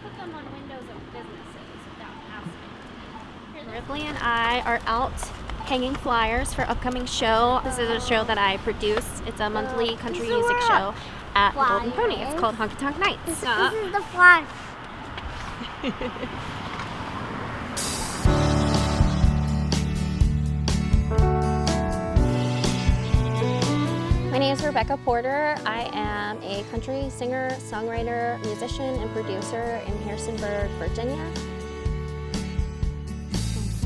put them on windows of businesses without asking. Ripley and I are out hanging flyers for upcoming show. This is a show that I produce. It's a monthly country music show at the Golden Pony. It's called Honky Tonk Nights. This is the fly. My name is Rebecca Porter. I am a country singer, songwriter, musician, and producer in Harrisonburg, Virginia.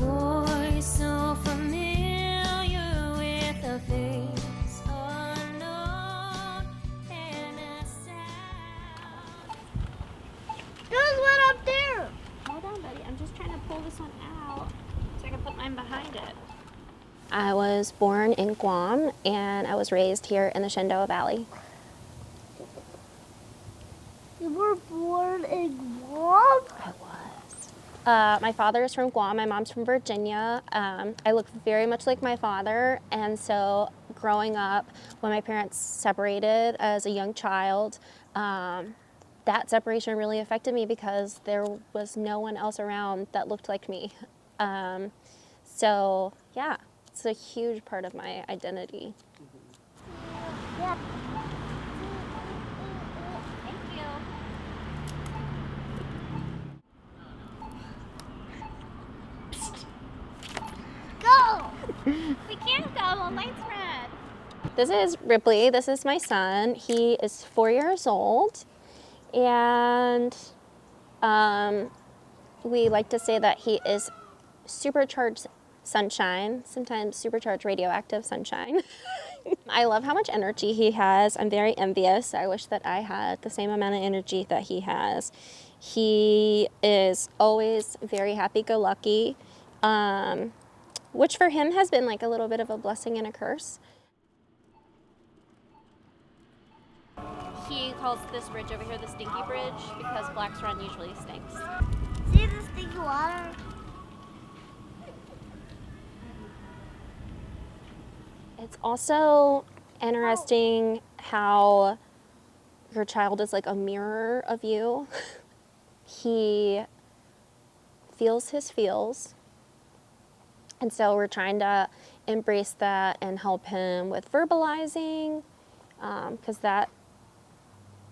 A voice so familiar with a face unknown and a sound. There's one up there. Hold on, buddy. I'm just trying to pull this one out so I can put mine behind it. I was born in Guam, and I was raised here in the Shenandoah Valley. You were born in Guam? I was. My father is from Guam. My mom's from Virginia. I look very much like my father, and so growing up, when my parents separated as a young child, that separation really affected me because there was no one else around that looked like me. So, yeah. It's a huge part of my identity. Yeah. Thank you. Go! We can't go, the light's red. This is Ripley. This is my son. He is 4 years old. And we like to say that he is supercharged sunshine, sometimes supercharged radioactive sunshine. I love how much energy he has. I'm very envious. I wish that I had the same amount of energy that he has. He is always very happy-go-lucky, which for him has been like a little bit of a blessing and a curse. He calls this bridge over here the Stinky Bridge because Black's Run usually stinks. See the stinky water? It's also interesting how your child is like a mirror of you. He feels his feels. And so we're trying to embrace that and help him with verbalizing, because that,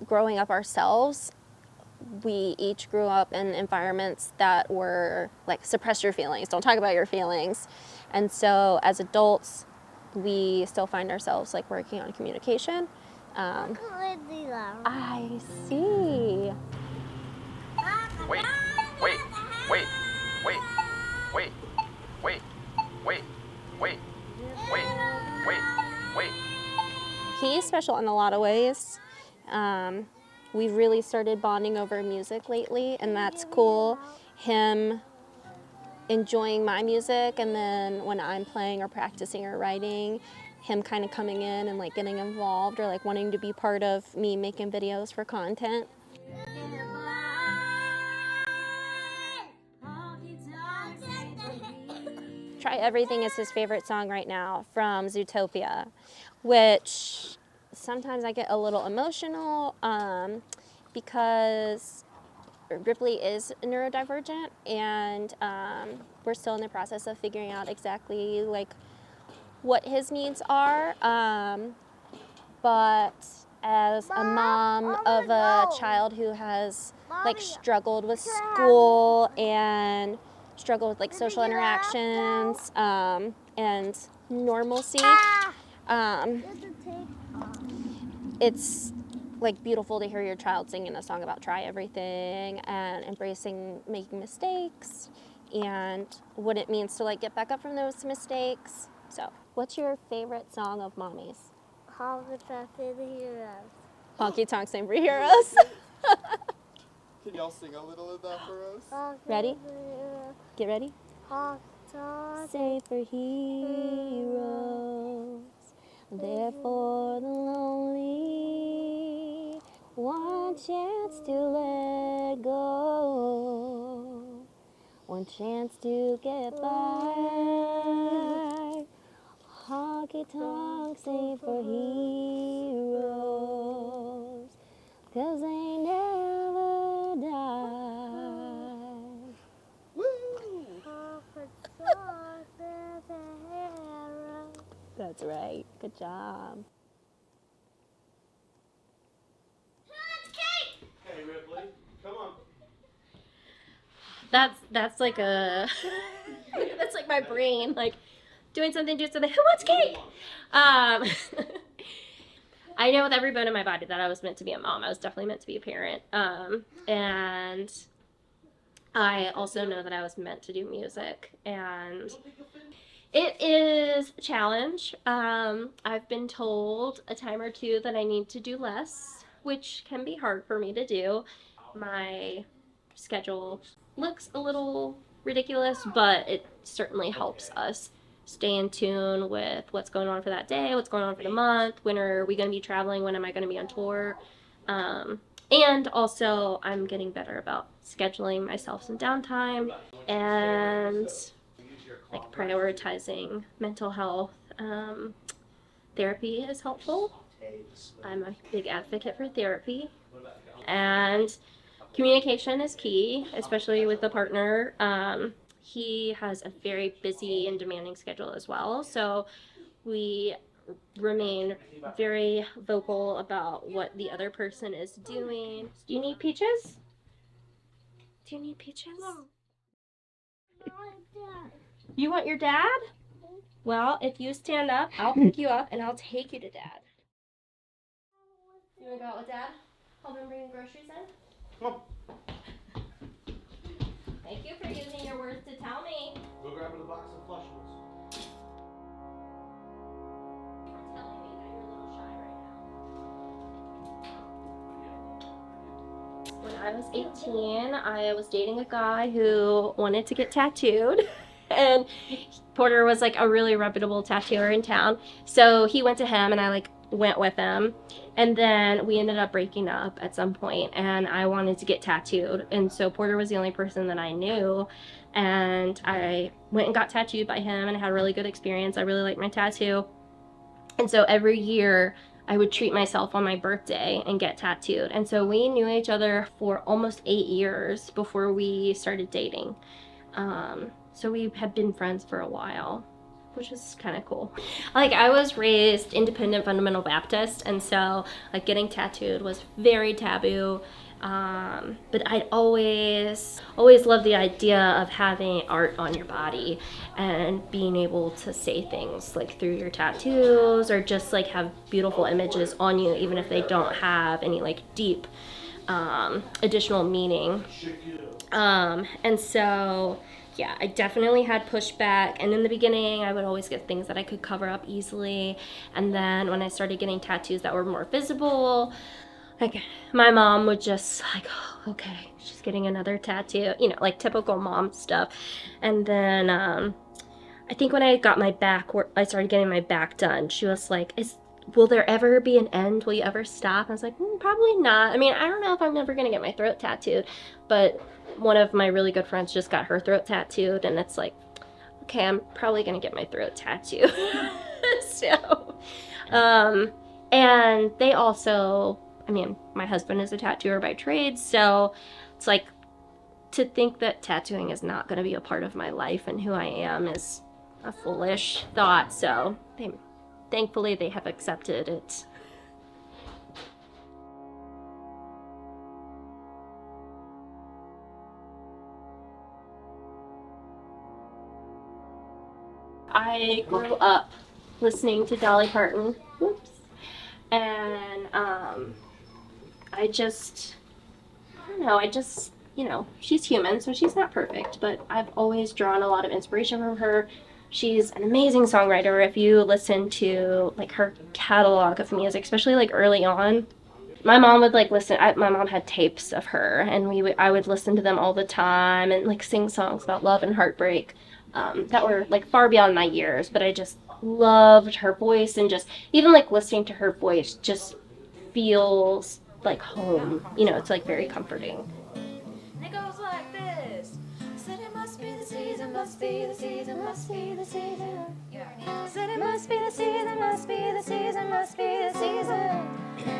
growing up ourselves, we each grew up in environments that were like, suppress your feelings, don't talk about your feelings. And so as adults, we still find ourselves like working on communication. I see. Wait. He's special in a lot of ways. We've really started bonding over music lately, and that's cool. Him enjoying my music, and then when I'm playing or practicing or writing, him kind of coming in and like getting involved or like wanting to be part of me making videos for content. Try Everything is his favorite song right now from Zootopia, which sometimes I get a little emotional because Ripley is neurodivergent, and we're still in the process of figuring out exactly like what his needs are. But as a mom of a child who has like struggled with school and struggled with like social interactions and normalcy, it's like beautiful to hear your child singing a song about try everything and embracing making mistakes and what it means to like get back up from those mistakes. So, what's your favorite song of Mommy's? Honky Tonk Heroes. Honky Tonk Sing for Heroes. Can y'all sing a little of that for us? Ready? Get ready. Honky Tonk. Say for heroes, there for the lonely, one chance to let go, one chance to get by. Honky tonk sing for heroes, 'cause they never die. That's right. Good job. Hey, Ripley, come on. That's like a that's like my brain like doing something. Who wants cake? I know with every bone in my body that I was meant to be a mom. I was definitely meant to be a parent. And I also know that I was meant to do music, and it is a challenge. I've been told a time or two that I need to do less, which can be hard for me to do. My schedule looks a little ridiculous, but it certainly helps us stay in tune with what's going on for that day, what's going on for the month, when are we going to be traveling, when am I going to be on tour. And also, I'm getting better about scheduling myself some downtime and like prioritizing mental health. Therapy is helpful. I'm a big advocate for therapy. And communication is key, especially with a partner. He has a very busy and demanding schedule as well. So we remain very vocal about what the other person is doing. Do you need peaches? Do you need peaches? You want your dad? Well, if you stand up, I'll pick you up and I'll take you to dad. You want to go out with dad? Help him bring groceries in? Come on. Thank you for using your words to tell me. Go grab her the box of Flushables. You were telling me that you're a little shy right now. When I was 18, I was dating a guy who wanted to get tattooed. And Porter was like a really reputable tattooer in town. So he went to him and I like went with him. And then we ended up breaking up at some point and I wanted to get tattooed. And so Porter was the only person that I knew. And I went and got tattooed by him and I had a really good experience. I really liked my tattoo. And so every year I would treat myself on my birthday and get tattooed. And so we knew each other for almost 8 years before we started dating. So we had been friends for a while, which is kind of cool. Like I was raised independent fundamental Baptist, and so like getting tattooed was very taboo. But I'd always loved the idea of having art on your body and being able to say things like through your tattoos or just like have beautiful images on you, even if they don't have any like deep additional meaning. And so yeah, I definitely had pushback, and in the beginning I would always get things that I could cover up easily, and then when I started getting tattoos that were more visible, like my mom would just like, oh, okay, she's getting another tattoo, you know, like typical mom stuff. And then I think when I got my back, I started getting my back done, she was like, will there ever be an end? Will you ever stop? I was like, probably not. I mean, I don't know if I'm ever gonna get my throat tattooed, but one of my really good friends just got her throat tattooed, and it's like, okay, I'm probably gonna get my throat tattooed. So, and they also, I mean, my husband is a tattooer by trade, so it's like, to think that tattooing is not gonna be a part of my life and who I am is a foolish thought, so thankfully they have accepted it. I grew up listening to Dolly Parton, and I don't know, you know, she's human, so she's not perfect, but I've always drawn a lot of inspiration from her. She's an amazing songwriter. If you listen to like her catalog of music, especially like early on, my mom would like listen. My mom had tapes of her, and I would listen to them all the time and like sing songs about love and heartbreak that were like far beyond my years. But I just loved her voice, and just even like listening to her voice just feels like home. You know, it's like very comforting. It goes like this. Said it must be the season, must be the season, must be the season. Yeah. Said it must be the season, must be the season, must be the season.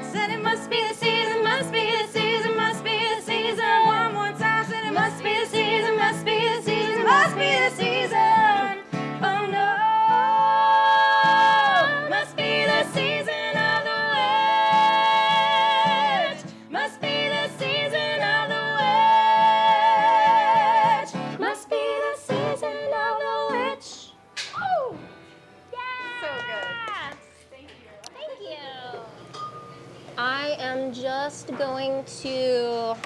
Said it must be the season, must be the season, must be the season. One more time. Said it must be the season, must be the season, must be the season. Oh no. am just going to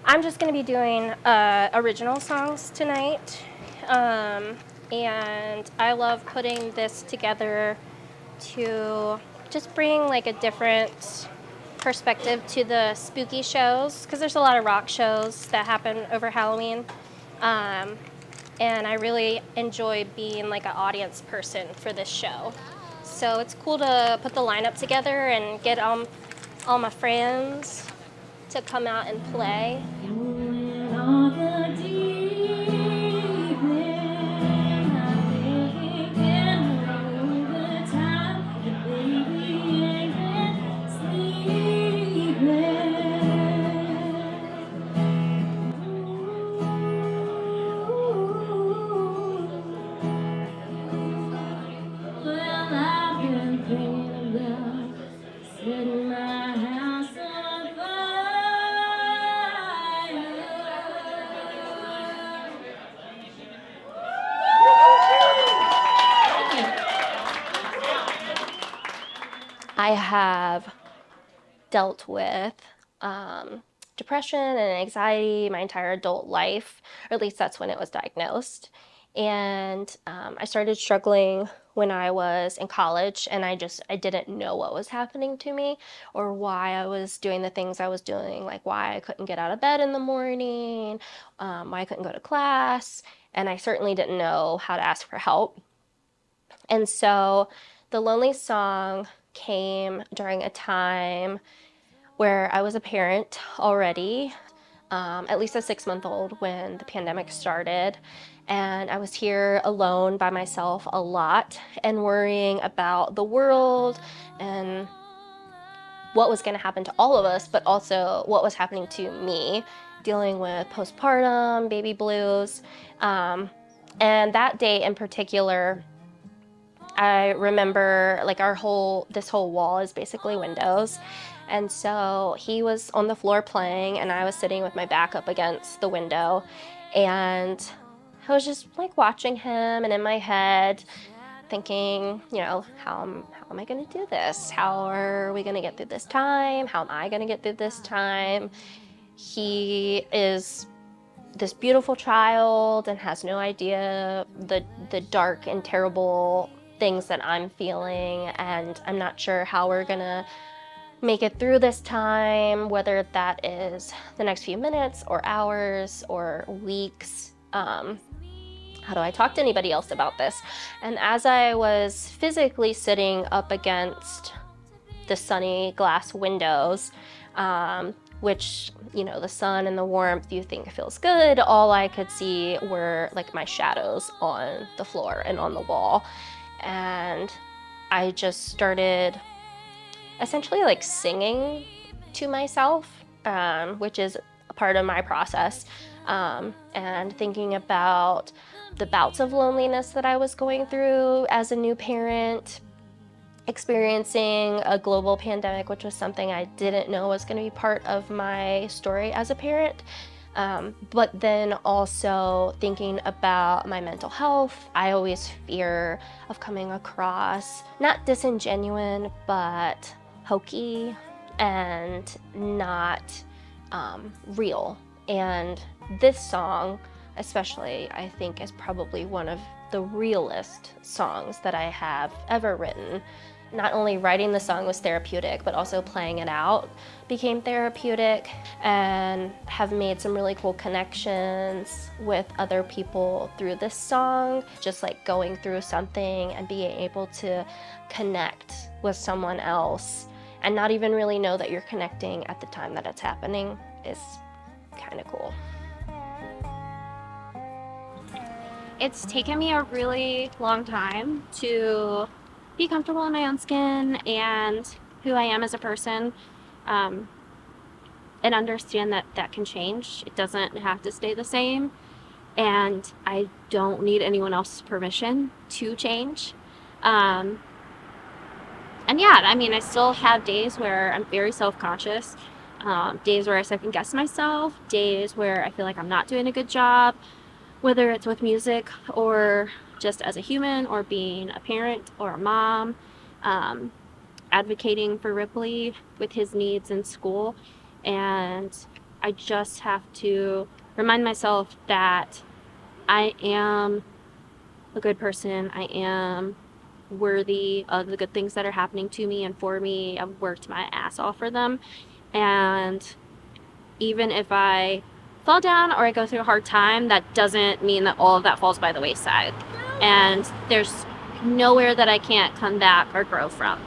I'm just going to be doing original songs tonight. And I love putting this together to just bring like a different perspective to the spooky shows, because there's a lot of rock shows that happen over Halloween. And I really enjoy being like an audience person for this show. So it's cool to put the lineup together and get all my friends to come out and play. I have dealt with depression and anxiety my entire adult life, or at least that's when it was diagnosed. And I started struggling when I was in college, and I didn't know what was happening to me or why I was doing the things I was doing, like why I couldn't get out of bed in the morning, why I couldn't go to class, and I certainly didn't know how to ask for help. And so the Lonely Song came during a time where I was a parent already, at least a 6-month-old when the pandemic started. And I was here alone by myself a lot and worrying about the world and what was going to happen to all of us, but also what was happening to me, dealing with postpartum, baby blues. And that day in particular, I remember like this whole wall is basically windows. And so he was on the floor playing and I was sitting with my back up against the window. And I was just like watching him and in my head thinking, how am I going to do this? How are we going to get through this time? How am I going to get through this time? He is this beautiful child and has no idea the dark and terrible things that I'm feeling, and I'm not sure how we're gonna make it through this time, whether that is the next few minutes or hours or weeks. How do I talk to anybody else about this? And as I was physically sitting up against the sunny glass windows, which, the sun and the warmth you think feels good, all I could see were like my shadows on the floor and on the wall. And I just started essentially like singing to myself, which is a part of my process, and thinking about the bouts of loneliness that I was going through as a new parent, experiencing a global pandemic, which was something I didn't know was going to be part of my story as a parent. But then also thinking about my mental health. I always fear of coming across not disingenuous, but hokey and not real. And this song, especially, I think is probably one of the realest songs that I have ever written. Not only writing the song was therapeutic, but also playing it out became therapeutic, and have made some really cool connections with other people through this song. Just like going through something and being able to connect with someone else and not even really know that you're connecting at the time that it's happening is kind of cool. It's taken me a really long time to be comfortable in my own skin and who I am as a person, and understand that that can change. It doesn't have to stay the same, and I don't need anyone else's permission to change. And yeah, I still have days where I'm very self-conscious, days where I second guess myself, days where I feel like I'm not doing a good job, whether it's with music or just as a human or being a parent or a mom. advocating for Ripley with his needs in school. And I just have to remind myself that I am a good person. I am worthy of the good things that are happening to me and for me. I've worked my ass off for them. And even if I fall down or I go through a hard time, that doesn't mean that all of that falls by the wayside. And there's nowhere that I can't come back or grow from.